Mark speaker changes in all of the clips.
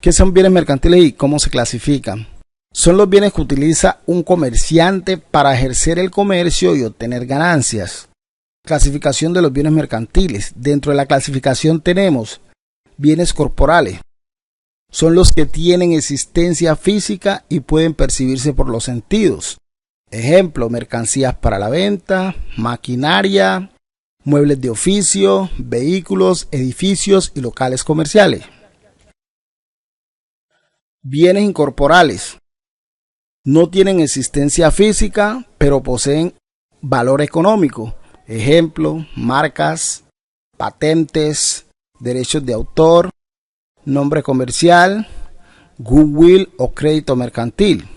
Speaker 1: ¿Qué son bienes mercantiles y cómo se clasifican? Son los bienes que utiliza un comerciante para ejercer el comercio y obtener ganancias. Clasificación de los bienes mercantiles. Dentro de la clasificación tenemos bienes corporales. Son los que tienen existencia física y pueden percibirse por los sentidos. Ejemplo, mercancías para la venta, maquinaria, muebles de oficio, vehículos, edificios y locales comerciales. Bienes incorporales. No tienen existencia física, pero poseen valor económico. Ejemplo, marcas, patentes, derechos de autor, nombre comercial, goodwill o crédito mercantil.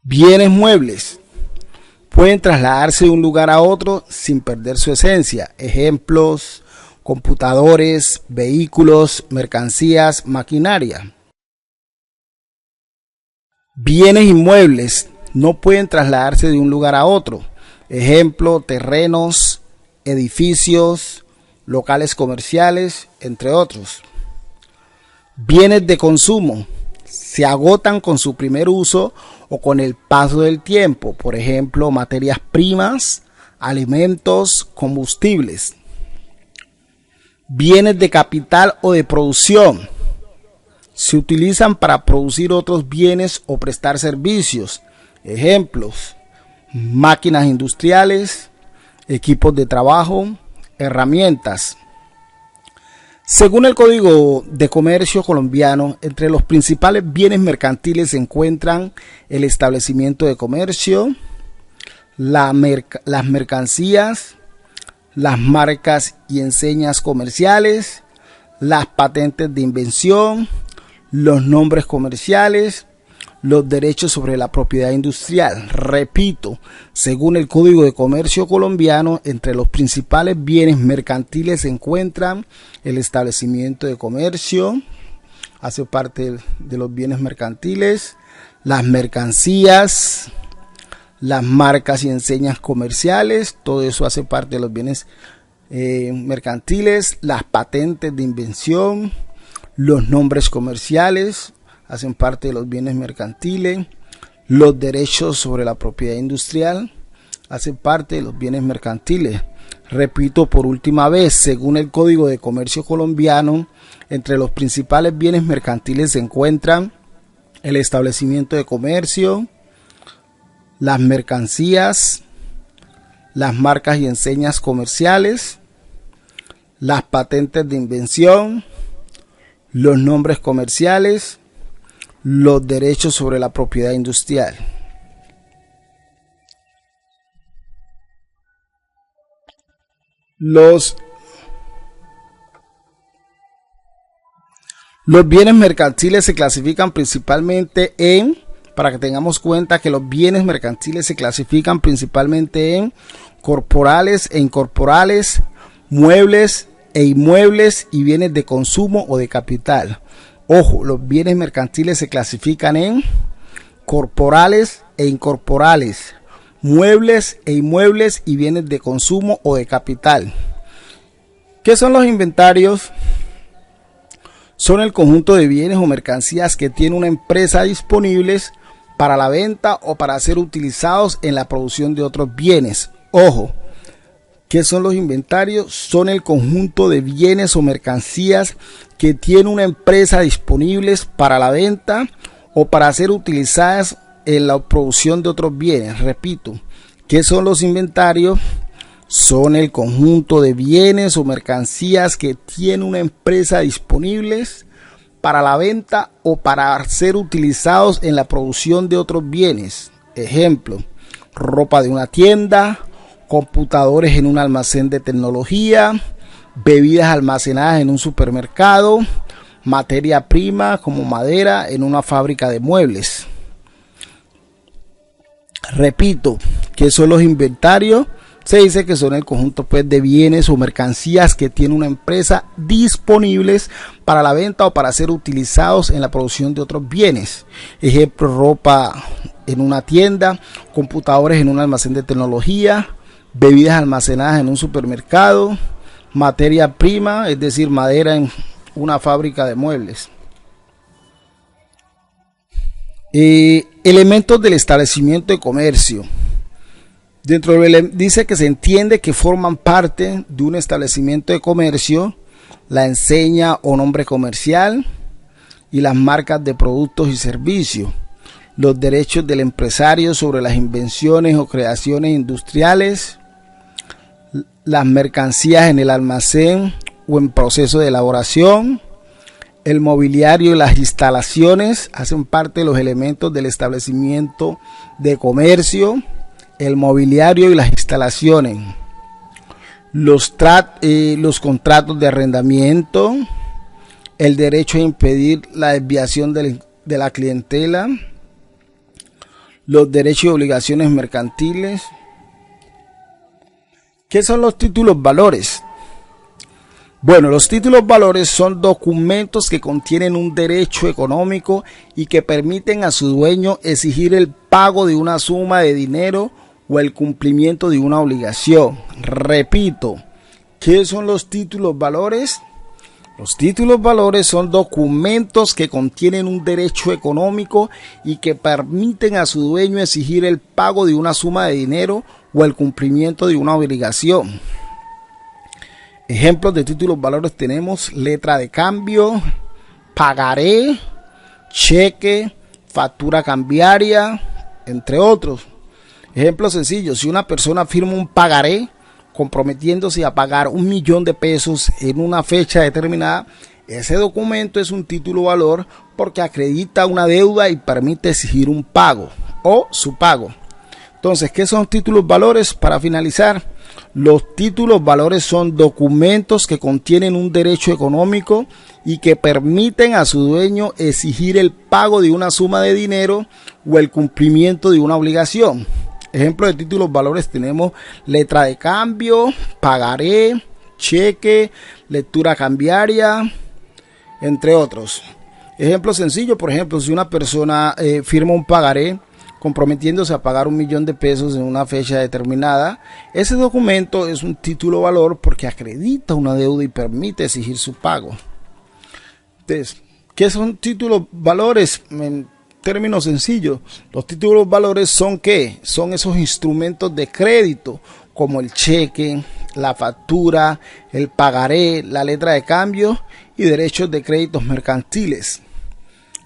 Speaker 1: Bienes muebles. Pueden trasladarse de un lugar a otro sin perder su esencia. Ejemplos, computadores, vehículos, mercancías, maquinaria. Bienes inmuebles. No pueden trasladarse de un lugar a otro. Ejemplo, terrenos, edificios, locales comerciales, entre otros. Bienes de consumo. Se agotan con su primer uso o con el paso del tiempo, por ejemplo, materias primas, alimentos, combustibles. Bienes de capital o de producción. Se utilizan para producir otros bienes o prestar servicios. Ejemplos, máquinas industriales, equipos de trabajo, herramientas. Según el Código de Comercio colombiano, entre los principales bienes mercantiles se encuentran el establecimiento de comercio, las mercancías, las marcas y enseñas comerciales, las patentes de invención, los nombres comerciales, los derechos sobre la propiedad industrial. Repito, según el Código de Comercio colombiano, entre los principales bienes mercantiles se encuentran el establecimiento de comercio, hace parte de los bienes mercantiles, las mercancías, las marcas y enseñas comerciales, todo eso hace parte de los bienes mercantiles, las patentes de invención, los nombres comerciales, hacen parte de los bienes mercantiles, los derechos sobre la propiedad industrial, hacen parte de los bienes mercantiles. Repito por última vez, según el Código de Comercio colombiano, entre los principales bienes mercantiles se encuentran el establecimiento de comercio, las mercancías, las marcas y enseñas comerciales, las patentes de invención, los nombres comerciales, los derechos sobre la propiedad industrial. Los bienes mercantiles se clasifican principalmente en, para que tengamos cuenta que los bienes mercantiles se clasifican principalmente en corporales e incorporales, muebles e inmuebles y bienes de consumo o de capital. Ojo, los bienes mercantiles se clasifican en corporales e incorporales, muebles e inmuebles y bienes de consumo o de capital. ¿Qué son los inventarios? Son el conjunto de bienes o mercancías que tiene una empresa disponibles para la venta o para ser utilizados en la producción de otros bienes. Ojo, ¿qué son los inventarios? Son el conjunto de bienes o mercancías que tiene una empresa disponibles para la venta o para ser utilizadas en la producción de otros bienes. Repito, ¿qué son los inventarios? Son el conjunto de bienes o mercancías que tiene una empresa disponibles para la venta o para ser utilizados en la producción de otros bienes. Ejemplo, ropa de una tienda, computadores en un almacén de tecnología, bebidas almacenadas en un supermercado, materia prima como madera en una fábrica de muebles. Repito, ¿qué son los inventarios? se dice que son el conjunto pues de bienes o mercancías que tiene una empresa disponibles para la venta o para ser utilizados en la producción de otros bienes. Ejemplo, ropa en una tienda, computadores en un almacén de tecnología, bebidas almacenadas en un supermercado, materia prima, es decir, madera en una fábrica de muebles. Elementos del establecimiento de comercio. Dice que se entiende que forman parte de un establecimiento de comercio la enseña o nombre comercial y las marcas de productos y servicios, los derechos del empresario sobre las invenciones o creaciones industriales, las mercancías en el almacén o en proceso de elaboración. El mobiliario y las instalaciones hacen parte de los elementos del establecimiento de comercio. El mobiliario y las instalaciones, los contratos de arrendamiento, el derecho a impedir la desviación de la clientela, los derechos y obligaciones mercantiles. ¿Qué son los títulos valores? Bueno, los títulos valores son documentos que contienen un derecho económico y que permiten a su dueño exigir el pago de una suma de dinero o el cumplimiento de una obligación. Repito, ¿qué son los títulos valores? Los títulos valores son documentos que contienen un derecho económico y que permiten a su dueño exigir el pago de una suma de dinero o el cumplimiento de una obligación. Ejemplos de títulos valores tenemos letra de cambio, pagaré, cheque, factura cambiaria, entre otros. Ejemplo sencillo, si una persona firma un pagaré comprometiéndose a pagar 1.000.000 de pesos en una fecha determinada, ese documento es un título valor porque acredita una deuda y permite exigir un pago o su pago. Entonces, ¿qué son títulos valores? Para finalizar, los títulos valores son documentos que contienen un derecho económico y que permiten a su dueño exigir el pago de una suma de dinero o el cumplimiento de una obligación. Ejemplo de títulos valores tenemos letra de cambio, pagaré, cheque, lectura cambiaria, entre otros. Ejemplo sencillo, por ejemplo, si una persona firma un pagaré comprometiéndose a pagar 1.000.000 de pesos en una fecha determinada, ese documento es un título valor porque acredita una deuda y permite exigir su pago. Entonces, ¿qué son títulos valores? En términos sencillos, los títulos valores son ¿qué? Son esos instrumentos de crédito como el cheque, la factura, el pagaré, la letra de cambio y derechos de créditos mercantiles.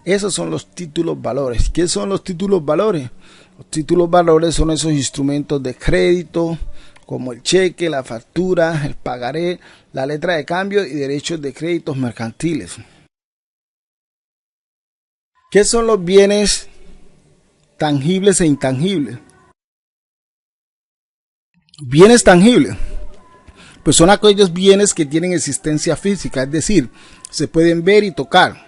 Speaker 1: Esos son los títulos valores. ¿Qué son los títulos valores? Los títulos valores son esos instrumentos de crédito como el cheque, la factura, el pagaré, la letra de cambio y derechos de créditos mercantiles. ¿Qué son los bienes tangibles e intangibles? Bienes tangibles, pues son aquellos bienes que tienen existencia física, es decir, se pueden ver y tocar.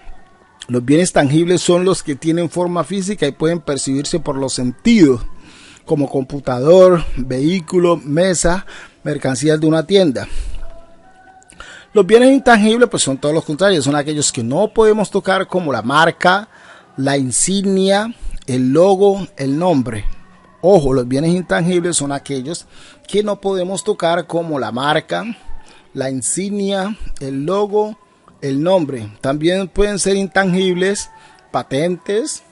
Speaker 1: Los bienes tangibles son los que tienen forma física y pueden percibirse por los sentidos, como computador, vehículo, mesa, mercancías de una tienda. Los bienes intangibles pues son todos los contrarios, son aquellos que no podemos tocar, como la marca, la insignia, el logo, el nombre. Ojo, los bienes intangibles son aquellos que no podemos tocar, como la marca, la insignia, el logo, el nombre. También pueden ser intangibles patentes,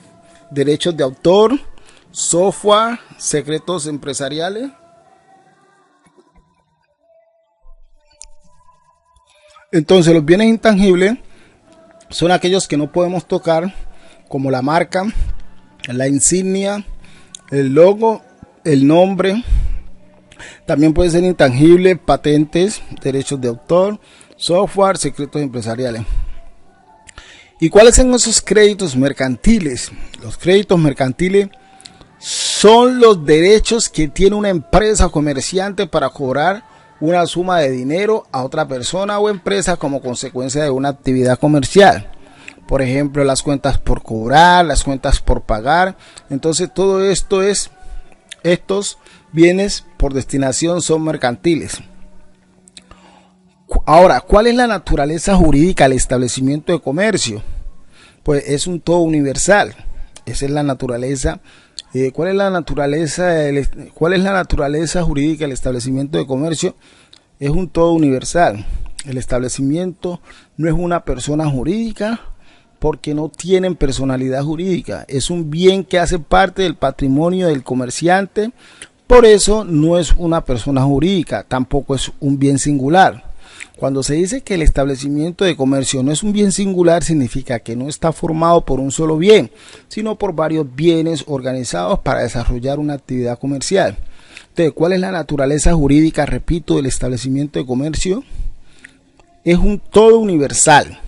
Speaker 1: derechos de autor, software, secretos empresariales. Entonces, los bienes intangibles son aquellos que no podemos tocar, como la marca, la insignia, el logo, el nombre. También pueden ser intangibles patentes, derechos de autor, software, secretos empresariales. ¿Y cuáles son esos créditos mercantiles? Los créditos mercantiles son los derechos que tiene una empresa o comerciante para cobrar una suma de dinero a otra persona o empresa como consecuencia de una actividad comercial. Por ejemplo, las cuentas por cobrar, las cuentas por pagar. Entonces todo esto es estos bienes por destinación son mercantiles. Ahora, ¿cuál es la naturaleza jurídica del establecimiento de comercio? Pues es un todo universal. Esa es la naturaleza. ¿Cuál es la naturaleza jurídica del establecimiento de comercio? Es un todo universal. El establecimiento no es una persona jurídica porque no tienen personalidad jurídica. Es un bien que hace parte del patrimonio del comerciante. Por eso no es una persona jurídica, tampoco es un bien singular. Cuando se dice que el establecimiento de comercio no es un bien singular, significa que no está formado por un solo bien, sino por varios bienes organizados para desarrollar una actividad comercial. Entonces, ¿cuál es la naturaleza jurídica, repito, del establecimiento de comercio? Es un todo universal.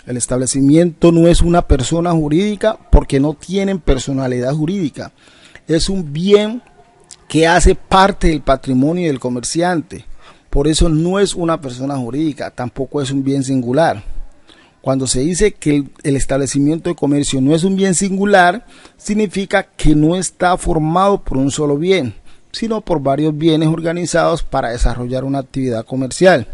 Speaker 1: El establecimiento no es una persona jurídica porque no tienen personalidad jurídica. Es un bien que hace parte del patrimonio del comerciante. Por eso no es una persona jurídica, tampoco es un bien singular. Cuando se dice que el establecimiento de comercio no es un bien singular, significa que no está formado por un solo bien, sino por varios bienes organizados para desarrollar una actividad comercial.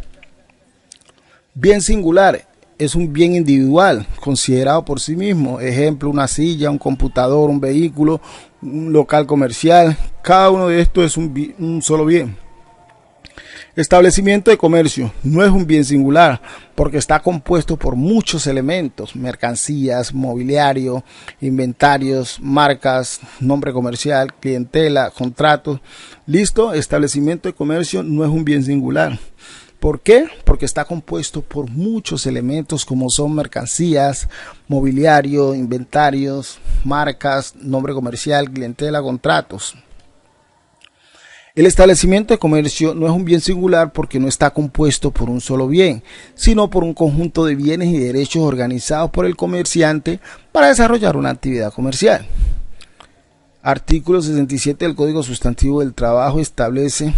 Speaker 1: Bien singular es un bien individual, considerado por sí mismo. Ejemplo, una silla, un computador, un vehículo, un local comercial. Cada uno de estos es un solo bien. Establecimiento de comercio no es un bien singular porque está compuesto por muchos elementos: mercancías, mobiliario, inventarios, marcas, nombre comercial, clientela, contratos. Listo, establecimiento de comercio no es un bien singular. ¿Por qué? Porque está compuesto por muchos elementos como son mercancías, mobiliario, inventarios, marcas, nombre comercial, clientela, contratos. El establecimiento de comercio no es un bien singular porque no está compuesto por un solo bien, sino por un conjunto de bienes y derechos organizados por el comerciante para desarrollar una actividad comercial. Artículo 67 del Código Sustantivo del Trabajo establece.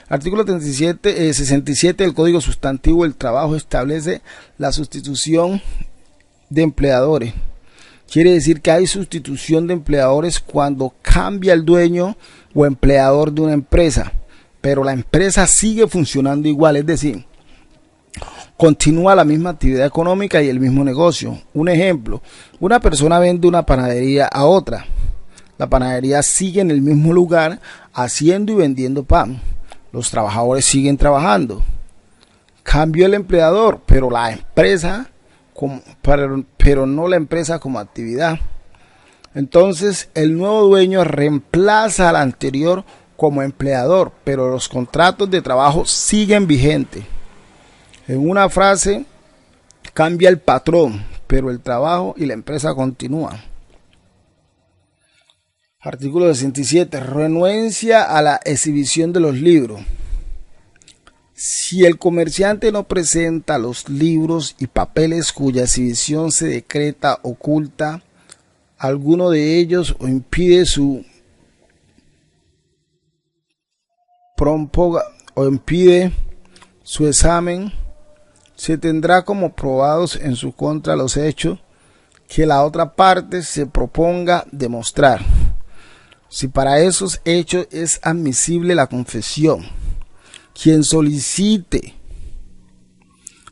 Speaker 1: Artículo 67 del Código Sustantivo del Trabajo establece la sustitución de empleadores. Quiere decir que hay sustitución de empleadores cuando cambia el dueño o empleador de una empresa, pero la empresa sigue funcionando igual, es decir, continúa la misma actividad económica y el mismo negocio. Un ejemplo, una persona vende una panadería a otra. La panadería sigue en el mismo lugar haciendo y vendiendo pan. Los trabajadores siguen trabajando. Cambió el empleador, pero la empresa, pero no la empresa como actividad. Entonces el nuevo dueño reemplaza al anterior como empleador, pero los contratos de trabajo siguen vigentes. En una frase, cambia el patrón, pero el trabajo y la empresa continúan. Artículo 67. Renuencia a la exhibición de los libros. Si el comerciante no presenta los libros y papeles cuya exhibición se decreta, oculta alguno de ellos o impide su examen, se tendrá como probados en su contra los hechos que la otra parte se proponga demostrar. Si para esos hechos es admisible la confesión, quien solicite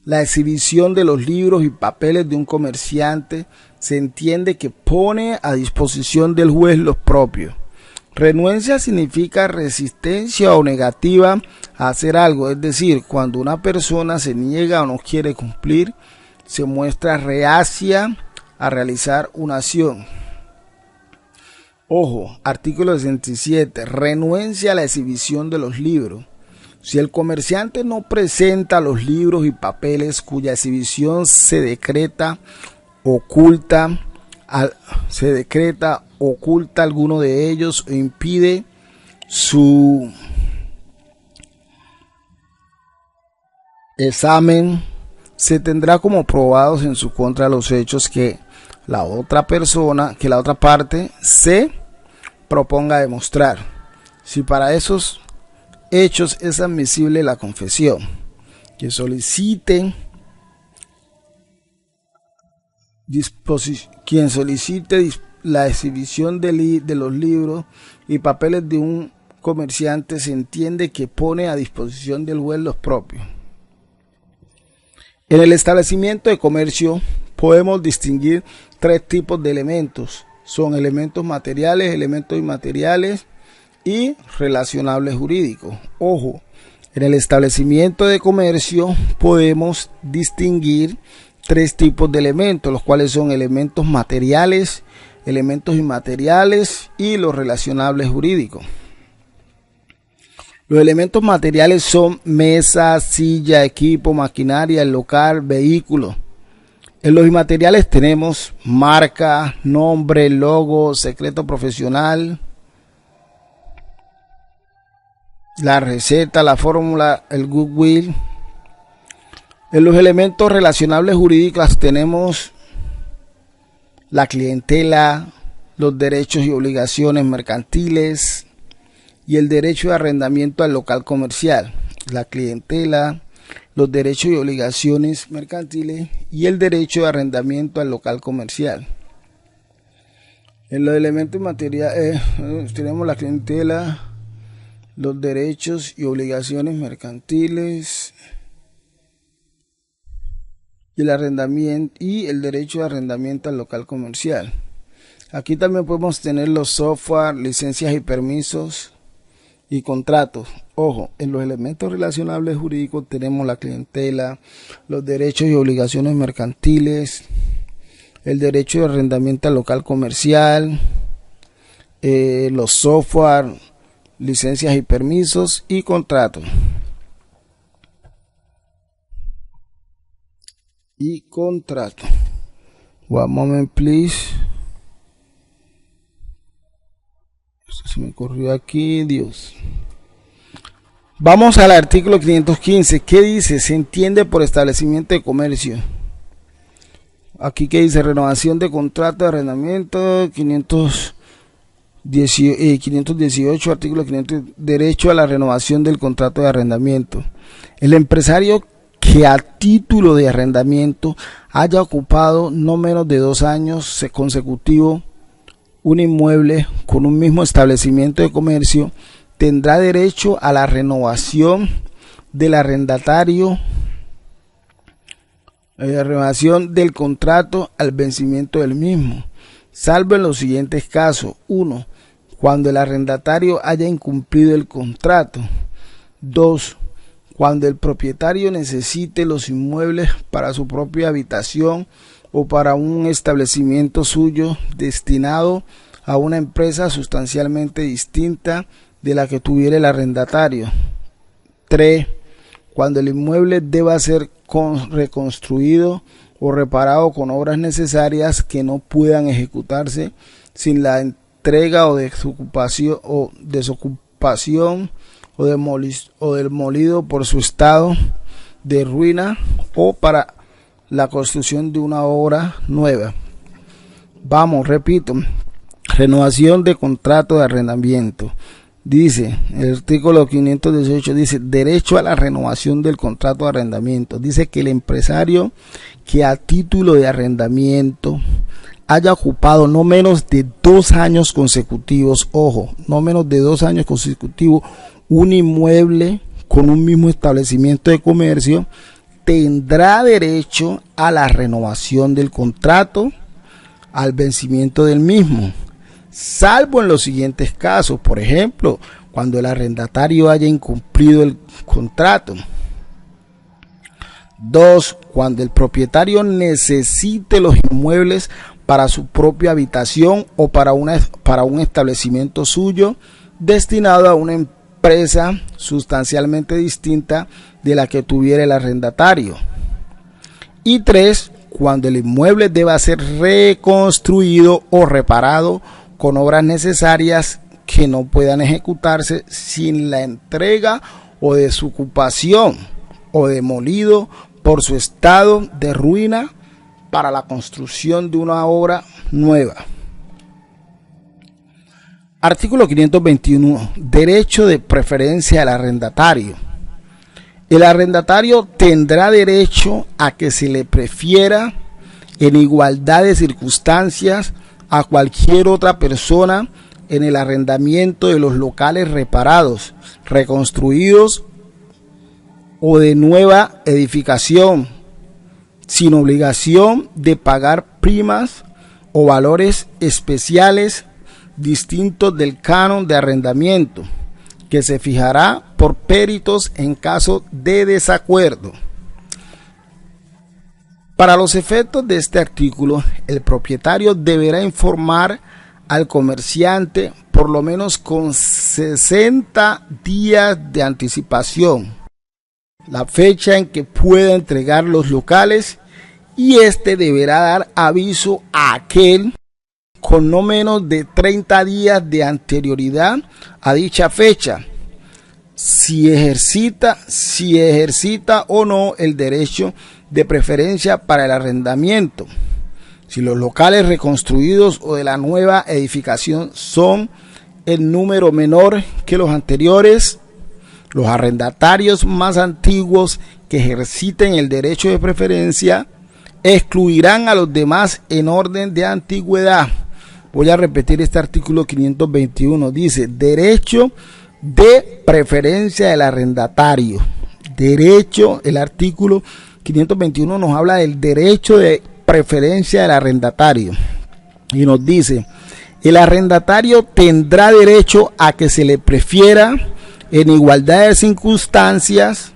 Speaker 1: la exhibición de los libros y papeles de un comerciante se entiende que pone a disposición del juez los propios. Renuencia significa resistencia o negativa a hacer algo, es decir, cuando una persona se niega o no quiere cumplir, se muestra reacia a realizar una acción. Ojo, artículo 67, renuencia a la exhibición de los libros. Si el comerciante no presenta los libros y papeles cuya exhibición se decreta, oculta alguno de ellos o impide su examen, se tendrá como probados en su contra los hechos que la otra parte se proponga demostrar. Si para esos hechos es admisible la confesión, quien solicite la exhibición de los libros y papeles de un comerciante se entiende que pone a disposición del juez los propios. En el establecimiento de comercio podemos distinguir tres tipos de elementos. Son elementos materiales, elementos inmateriales y relacionables jurídicos. Ojo, en el establecimiento de comercio podemos distinguir tres tipos de elementos, los cuales son elementos materiales, elementos inmateriales y los relacionables jurídicos. Los elementos materiales son mesa, silla, equipo, maquinaria, el local, vehículo. En los inmateriales tenemos marca, nombre, logo, secreto profesional, la receta, la fórmula, el goodwill. En los elementos relacionables jurídicos tenemos la clientela, los derechos y obligaciones mercantiles y el derecho de arrendamiento al local comercial. La clientela, los derechos y obligaciones mercantiles y el derecho de arrendamiento al local comercial. En los elementos materiales tenemos la clientela, los derechos y obligaciones mercantiles y el arrendamiento y el derecho de arrendamiento al local comercial. Aquí también podemos tener los software, licencias y permisos y contratos. Ojo, en los elementos relacionables jurídicos tenemos la clientela, los derechos y obligaciones mercantiles, el derecho de arrendamiento al local comercial, los software, licencias y permisos y contratos. One moment, please. Se me corrió aquí, Dios. Vamos al artículo 515. ¿Qué dice? Se entiende por establecimiento de comercio. Aquí que dice renovación de contrato de arrendamiento, 518, artículo 500, derecho a la renovación del contrato de arrendamiento. El empresario que a título de arrendamiento haya ocupado no menos de 2 años consecutivos un inmueble con un mismo establecimiento de comercio tendrá derecho a la renovación del arrendatario, la renovación del contrato al vencimiento del mismo, salvo en los siguientes casos. 1. Cuando el arrendatario haya incumplido el contrato. 2. Cuando el propietario necesite los inmuebles para su propia habitación o para un establecimiento suyo destinado a una empresa sustancialmente distinta de la que tuviera el arrendatario. 3. Cuando el inmueble deba ser reconstruido o reparado con obras necesarias que no puedan ejecutarse sin la entrega o desocupación o demolido por su estado de ruina o para la construcción de una obra nueva. Vamos, repito, renovación de contrato de arrendamiento. Dice, el artículo 518 dice, derecho a la renovación del contrato de arrendamiento. Dice que el empresario que a título de arrendamiento haya ocupado no menos de 2 años consecutivos, ojo, no menos de 2 años consecutivos, un inmueble con un mismo establecimiento de comercio, tendrá derecho a la renovación del contrato al vencimiento del mismo, salvo en los siguientes casos. Por ejemplo, cuando el arrendatario haya incumplido el contrato. 2. Cuando el propietario necesite los inmuebles para su propia habitación o para un establecimiento suyo destinado a una empresa sustancialmente distinta de la que tuviera el arrendatario. Y 3. Cuando el inmueble deba ser reconstruido o reparado con obras necesarias que no puedan ejecutarse sin la entrega o desocupación o demolido por su estado de ruina para la construcción de una obra nueva. Artículo 521. Derecho de preferencia al arrendatario. El arrendatario tendrá derecho a que se le prefiera en igualdad de circunstancias a cualquier otra persona en el arrendamiento de los locales reparados, reconstruidos o de nueva edificación, sin obligación de pagar primas o valores especiales distintos del canon de arrendamiento, que se fijará por peritos en caso de desacuerdo. Para los efectos de este artículo, el propietario deberá informar al comerciante por lo menos con 60 días de anticipación la fecha en que pueda entregar los locales, y éste deberá dar aviso a aquel con no menos de 30 días de anterioridad a dicha fecha, si ejercita o no el derecho de preferencia para el arrendamiento. Si los locales reconstruidos o de la nueva edificación son en número menor que los anteriores, los arrendatarios más antiguos que ejerciten el derecho de preferencia excluirán a los demás en orden de antigüedad. Voy a repetir este artículo 521. Dice: derecho de preferencia del arrendatario. Derecho, el artículo 521 nos habla del derecho de preferencia del arrendatario. Y nos dice: el arrendatario tendrá derecho a que se le prefiera en igualdad de circunstancias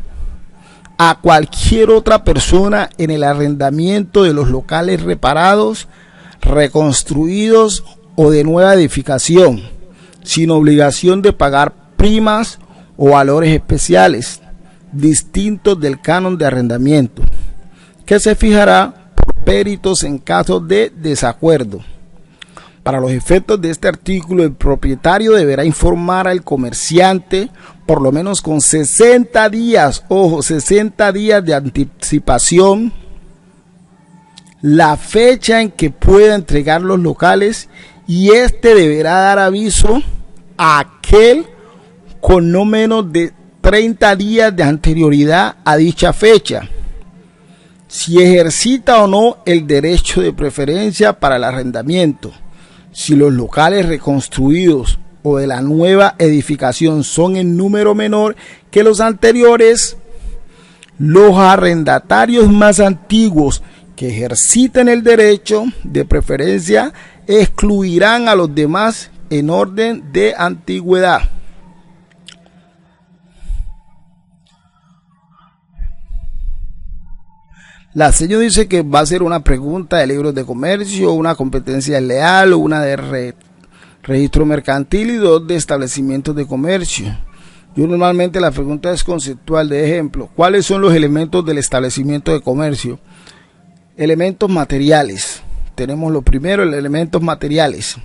Speaker 1: a cualquier otra persona en el arrendamiento de los locales reparados, reconstruidos o de nueva edificación, sin obligación de pagar primas o valores especiales distintos del canon de arrendamiento, que se fijará por peritos en caso de desacuerdo. Para los efectos de este artículo, el propietario deberá informar al comerciante por lo menos con 60 días, ojo, 60 días de anticipación, la fecha en que pueda entregar los locales, y éste deberá dar aviso a aquel con no menos de 30 días de anterioridad a dicha fecha, si ejercita o no el derecho de preferencia para el arrendamiento. Si los locales reconstruidos o de la nueva edificación son en número menor que los anteriores, los arrendatarios más antiguos que ejerciten el derecho de preferencia excluirán a los demás en orden de antigüedad. La sello dice que va a ser una pregunta de libros de comercio, una competencia desleal, una de registro mercantil y dos de establecimientos de comercio. Yo normalmente la pregunta es conceptual. De ejemplo, ¿cuáles son los elementos del establecimiento de comercio? Elementos materiales. Tenemos lo primero, los elementos materiales.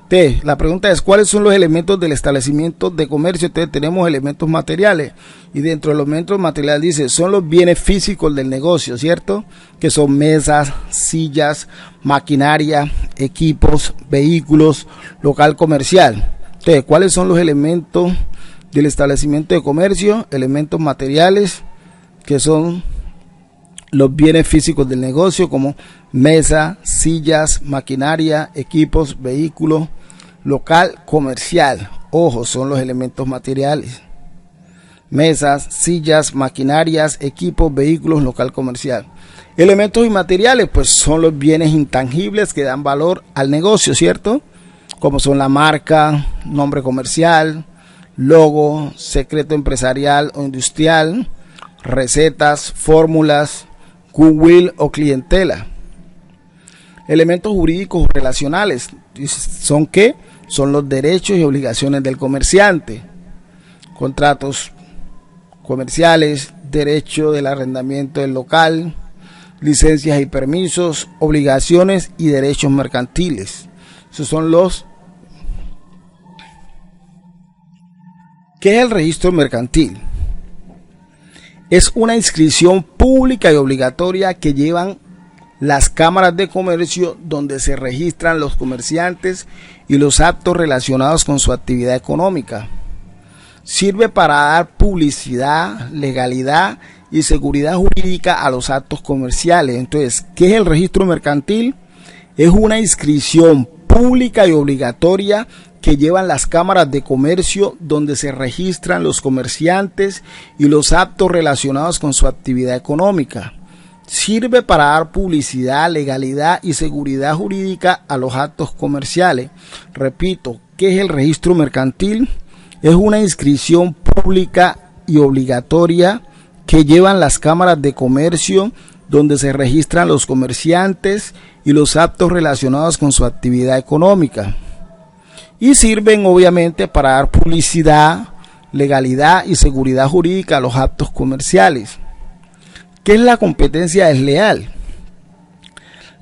Speaker 1: Entonces, la pregunta es: ¿cuáles son los elementos del establecimiento de comercio? Entonces, tenemos elementos materiales, y dentro de los elementos materiales dice: son los bienes físicos del negocio, ¿cierto? Que son mesas, sillas, maquinaria, equipos, vehículos, local comercial. Entonces, ¿cuáles son los elementos del establecimiento de comercio? Elementos materiales, que son los bienes físicos del negocio, como mesa, sillas, maquinaria, equipos, vehículos, local comercial. Ojo, son los elementos materiales: mesas, sillas, maquinarias, equipos, vehículos, local comercial. Elementos inmateriales, pues son los bienes intangibles que dan valor al negocio, ¿cierto? Como son la marca, nombre comercial, logo, secreto empresarial o industrial, recetas, fórmulas, goodwill o clientela. Elementos jurídicos relacionales, ¿son qué? Son los derechos y obligaciones del comerciante: contratos comerciales, derecho del arrendamiento del local, licencias y permisos, obligaciones y derechos mercantiles. Esos son los... ¿Qué es el registro mercantil? Es una inscripción pública y obligatoria que llevan las cámaras de comercio, donde se registran los comerciantes y los actos relacionados con su actividad económica. Sirve para dar publicidad, legalidad y seguridad jurídica a los actos comerciales. Entonces, ¿qué es el registro mercantil? Es una inscripción pública y obligatoria que llevan las cámaras de comercio, donde se registran los comerciantes y los actos relacionados con su actividad económica. Sirve para dar publicidad, legalidad y seguridad jurídica a los actos comerciales. Repito, ¿qué es el registro mercantil? Es una inscripción pública y obligatoria que llevan las cámaras de comercio, donde se registran los comerciantes y los actos relacionados con su actividad económica. Y sirven obviamente para dar publicidad, legalidad y seguridad jurídica a los actos comerciales. ¿Qué es la competencia desleal?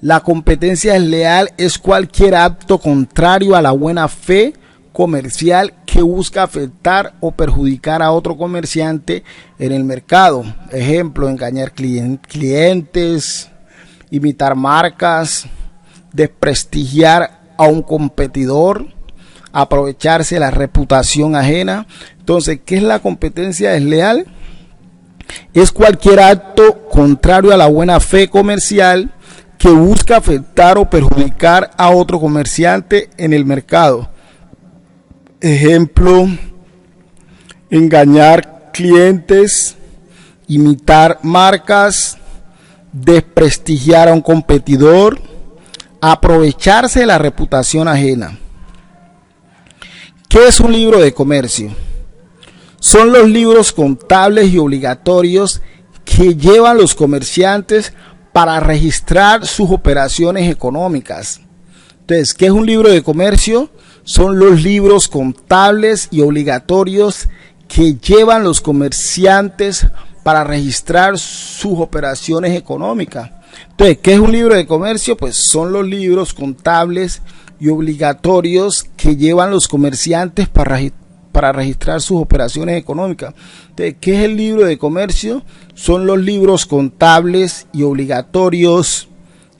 Speaker 1: La competencia desleal es cualquier acto contrario a la buena fe comercial que busca afectar o perjudicar a otro comerciante en el mercado. Ejemplo, engañar clientes, imitar marcas, desprestigiar a un competidor, aprovecharse de la reputación ajena. Entonces, ¿qué es la competencia desleal? Es cualquier acto contrario a la buena fe comercial que busca afectar o perjudicar a otro comerciante en el mercado. Ejemplo, engañar clientes, imitar marcas, desprestigiar a un competidor, aprovecharse de la reputación ajena. ¿Qué es un libro de comercio? Son los libros contables y obligatorios que llevan los comerciantes para registrar sus operaciones económicas. Entonces, ¿qué es un libro de comercio? Son los libros contables y obligatorios que llevan los comerciantes para registrar sus operaciones económicas. Entonces, ¿qué es un libro de comercio? Pues son los libros contables y obligatorios que llevan los comerciantes para registrar sus operaciones económicas. Entonces, ¿qué es el libro de comercio? Son los libros contables y obligatorios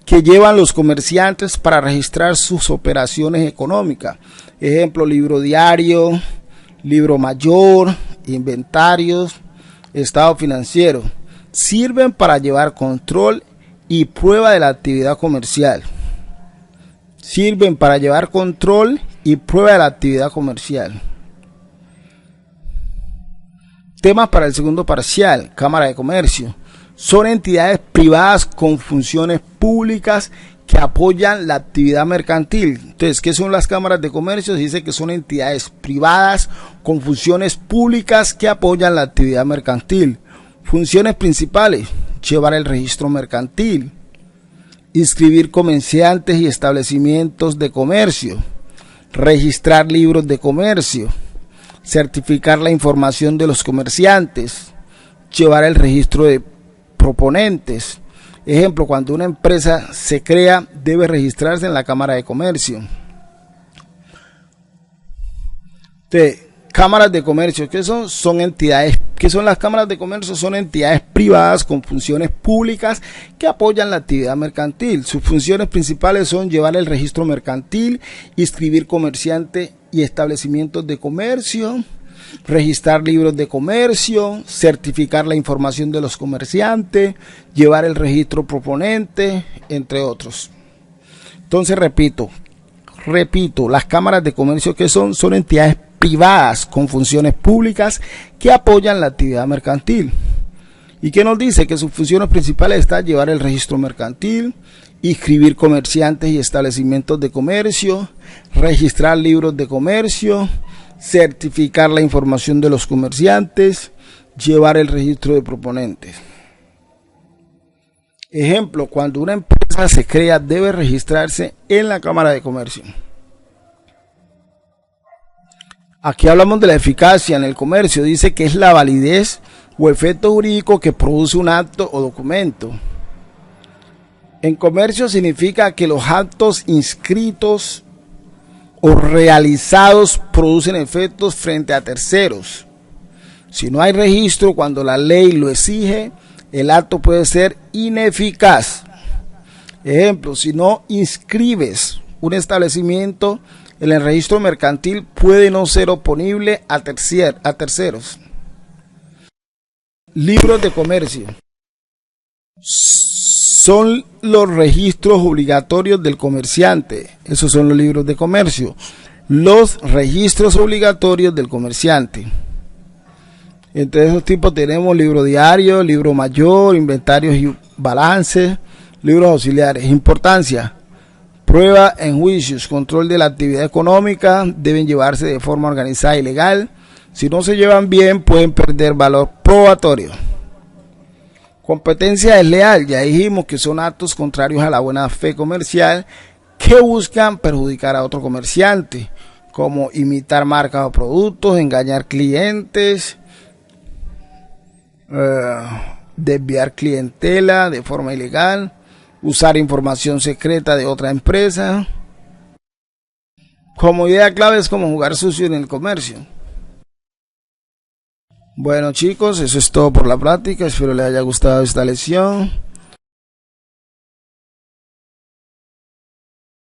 Speaker 1: que llevan los comerciantes para registrar sus operaciones económicas. Ejemplo, libro diario, libro mayor, inventarios, estado financiero. Sirven para llevar control y prueba de la actividad comercial. Sirven para llevar control y prueba de la actividad comercial. Temas para el segundo parcial, Cámara de Comercio. Son entidades privadas con funciones públicas que apoyan la actividad mercantil. Entonces, ¿qué son las cámaras de comercio? Se dice que son entidades privadas con funciones públicas que apoyan la actividad mercantil. Funciones principales: llevar el registro mercantil, inscribir comerciantes y establecimientos de comercio, registrar libros de comercio, certificar la información de los comerciantes, llevar el registro de proponentes. Ejemplo, cuando una empresa se crea, debe registrarse en la Cámara de Comercio. Entonces, cámaras de comercio, ¿qué son? Son entidades. ¿Qué son las cámaras de comercio? Son entidades privadas con funciones públicas que apoyan la actividad mercantil. Sus funciones principales son llevar el registro mercantil, inscribir comerciantes y establecimientos de comercio, registrar libros de comercio, certificar la información de los comerciantes, llevar el registro proponente, entre otros. Entonces, repito, las cámaras de comercio, ¿qué son? Son entidades privadas con funciones públicas que apoyan la actividad mercantil. ¿Y qué nos dice? Que sus funciones principales están llevar el registro mercantil, inscribir comerciantes y establecimientos de comercio, registrar libros de comercio, certificar la información de los comerciantes, llevar el registro de proponentes. Ejemplo, cuando una empresa se crea, debe registrarse en la Cámara de Comercio. Aquí hablamos de la eficacia en el comercio. Dice que es la validez o efecto jurídico que produce un acto o documento. En comercio significa que los actos inscritos o realizados producen efectos frente a terceros. Si no hay registro cuando la ley lo exige, el acto puede ser ineficaz. Ejemplo, si no inscribes un establecimiento en el registro mercantil, puede no ser oponible a terceros. Libros de comercio. son los registros obligatorios del comerciante. Esos son los libros de comercio. Los registros obligatorios del comerciante. Entre esos tipos tenemos libro diario, libro mayor, inventarios y balances, libros auxiliares. Importancia: prueba en juicios, control de la actividad económica, deben llevarse de forma organizada y legal. Si no se llevan bien, pueden perder valor probatorio. Competencia desleal: ya dijimos que son actos contrarios a la buena fe comercial que buscan perjudicar a otro comerciante, como imitar marcas o productos, engañar clientes, desviar clientela de forma ilegal, usar información secreta de otra empresa. Como idea clave es como jugar sucio en el comercio. Bueno chicos, eso es todo por la práctica, espero les haya gustado esta lección.